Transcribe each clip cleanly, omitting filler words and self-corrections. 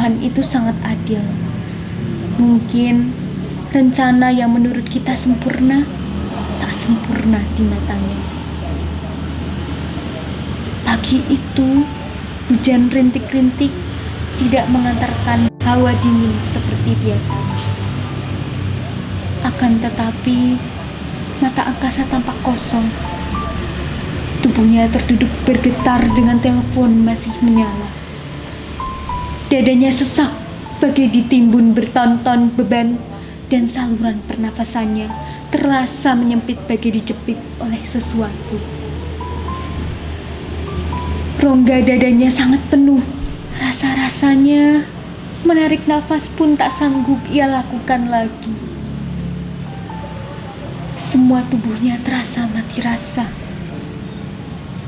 Tuhan itu sangat adil. Mungkin rencana yang menurut kita sempurna, tak sempurna di matanya. Pagi itu, hujan rintik-rintik tidak mengantarkan hawa dingin seperti biasanya. Akan tetapi, mata angkasa tampak kosong. Tubuhnya terduduk bergetar dengan telepon masih menyala. Dadanya sesak bagai ditimbun bertonton beban, dan saluran pernafasannya terasa menyempit bagai dijepit oleh sesuatu. Rongga dadanya sangat penuh. Rasa-rasanya menarik nafas pun tak sanggup ia lakukan lagi. Semua tubuhnya terasa mati rasa.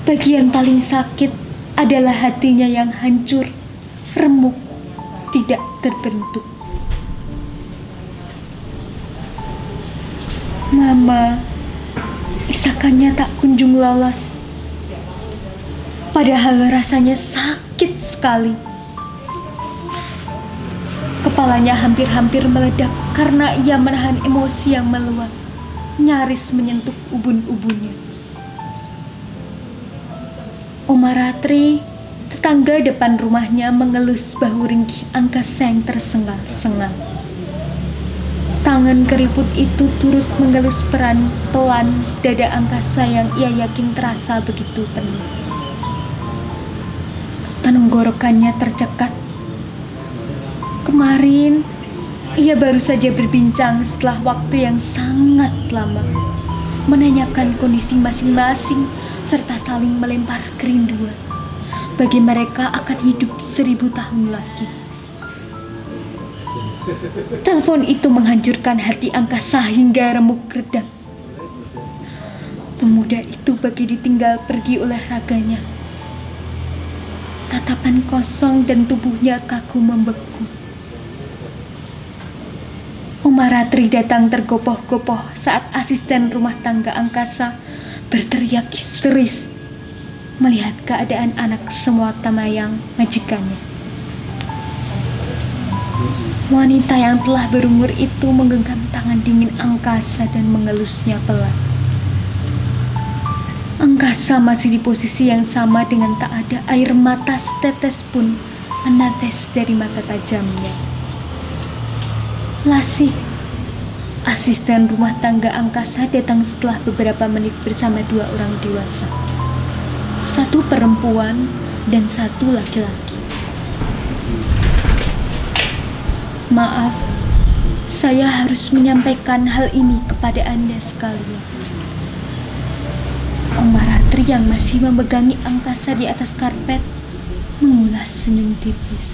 Bagian paling sakit adalah hatinya yang hancur, remuk, tidak terbentuk. Mama, isakannya tak kunjung lolos. Padahal rasanya sakit sekali. Kepalanya hampir-hampir meledak karena ia menahan emosi yang meluap, nyaris menyentuh ubun-ubunnya. Oma Ratri, tetangga depan rumahnya, mengelus bahu ringkih angkasa yang tersengal-sengal. Tangan keriput itu turut mengelus pelan-pelan dada angkasa yang ia yakin terasa begitu penuh. Tenggorokannya tercekat. Kemarin, ia baru saja berbincang setelah waktu yang sangat lama, menanyakan kondisi masing-masing serta saling melempar kerinduan. Bagi mereka akan hidup 1000 tahun lagi. Telepon itu menghancurkan hati angkasa hingga remuk redam. Pemuda itu bagi ditinggal pergi oleh raganya. Tatapan kosong dan tubuhnya kaku membeku. Oma Ratri datang tergopoh-gopoh saat asisten rumah tangga angkasa berteriak histeris melihat keadaan anak semua tamayang majikannya. Wanita yang telah berumur itu menggenggam tangan dingin angkasa dan mengelusnya pelan. Angkasa masih di posisi yang sama dengan tak ada air mata setetes pun menetes dari mata tajamnya. Lasih, asisten rumah tangga angkasa datang setelah beberapa menit bersama 2 orang dewasa. 1 perempuan dan 1 laki-laki. Maaf, saya harus menyampaikan hal ini kepada Anda sekalian. Oma Ratri yang masih memegangi angkasa di atas karpet mengulas senyum tipis.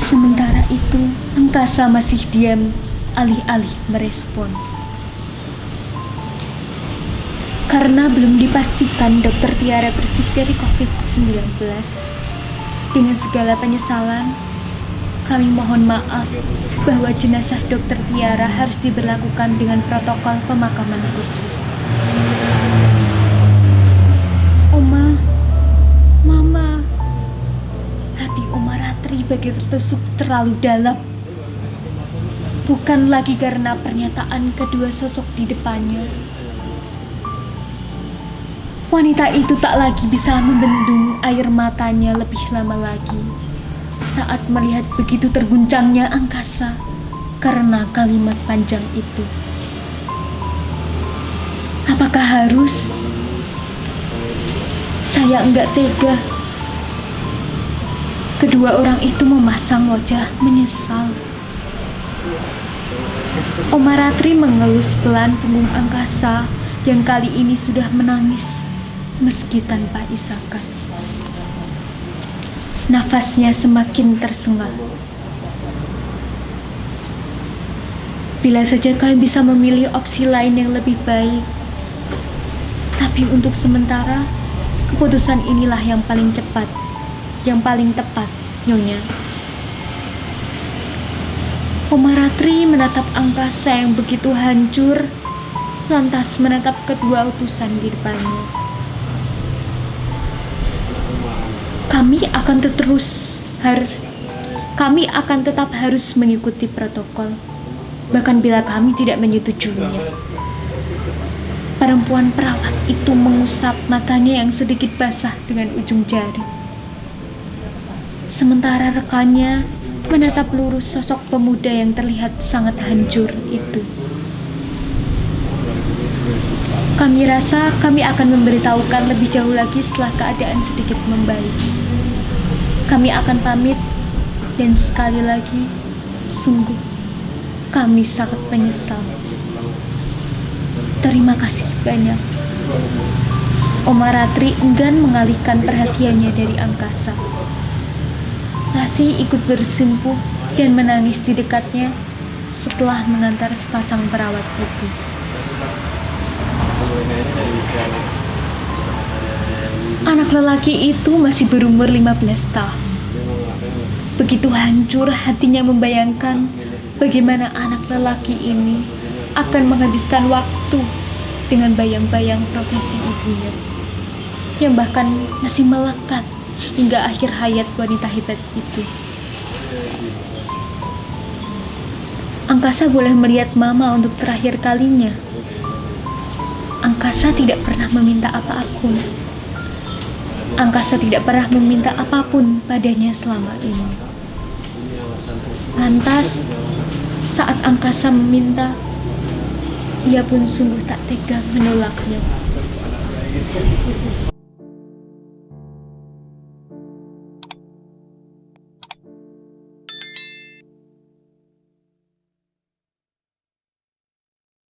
Sementara itu, angkasa masih diam, alih-alih merespon. Karena belum dipastikan Dokter Tiara bersih dari COVID-19, dengan segala penyesalan, kami mohon maaf bahwa jenazah Dokter Tiara harus diberlakukan dengan protokol pemakaman khusus. Oma, Mama, hati Oma Ratri bagi tertusuk terlalu dalam. Bukan lagi karena pernyataan kedua sosok di depannya. Wanita itu tak lagi bisa membendung air matanya lebih lama lagi saat melihat begitu terguncangnya angkasa karena kalimat panjang itu. Apakah harus? Saya enggak tega. Kedua orang itu memasang wajah menyesal. Oma Ratri mengelus pelan punggung angkasa yang kali ini sudah menangis meski tanpa isakan. Nafasnya semakin tersengal. Bila saja kalian bisa memilih opsi lain yang lebih baik, tapi untuk sementara, keputusan inilah yang paling cepat, yang paling tepat, Nyonya. Oma Ratri menatap angkasa yang begitu hancur, lantas menatap kedua utusan di depannya. Kami akan kami akan tetap harus mengikuti protokol, bahkan bila kami tidak menyetujuinya. Perempuan perawat itu mengusap matanya yang sedikit basah dengan ujung jari. Sementara rekannya menatap lurus sosok pemuda yang terlihat sangat hancur itu. Kami rasa kami akan memberitahukan lebih jauh lagi setelah keadaan sedikit membaik. Kami akan pamit, dan sekali lagi, sungguh, kami sangat menyesal. Terima kasih banyak. Oma Ratri enggan mengalihkan perhatiannya dari angkasa. Lasih ikut bersimpuh dan menangis di dekatnya setelah mengantar sepasang perawat itu. Anak lelaki itu masih berumur 15 tahun. Begitu hancur hatinya membayangkan bagaimana anak lelaki ini akan menghabiskan waktu dengan bayang-bayang profesi ibunya, yang bahkan masih melekat hingga akhir hayat wanita hebat itu. Angkasa boleh melihat Mama untuk terakhir kalinya. Angkasa tidak pernah meminta apapun. Angkasa tidak pernah meminta apapun padanya selama ini. Lantas, saat Angkasa meminta, ia pun sungguh tak tega menolaknya.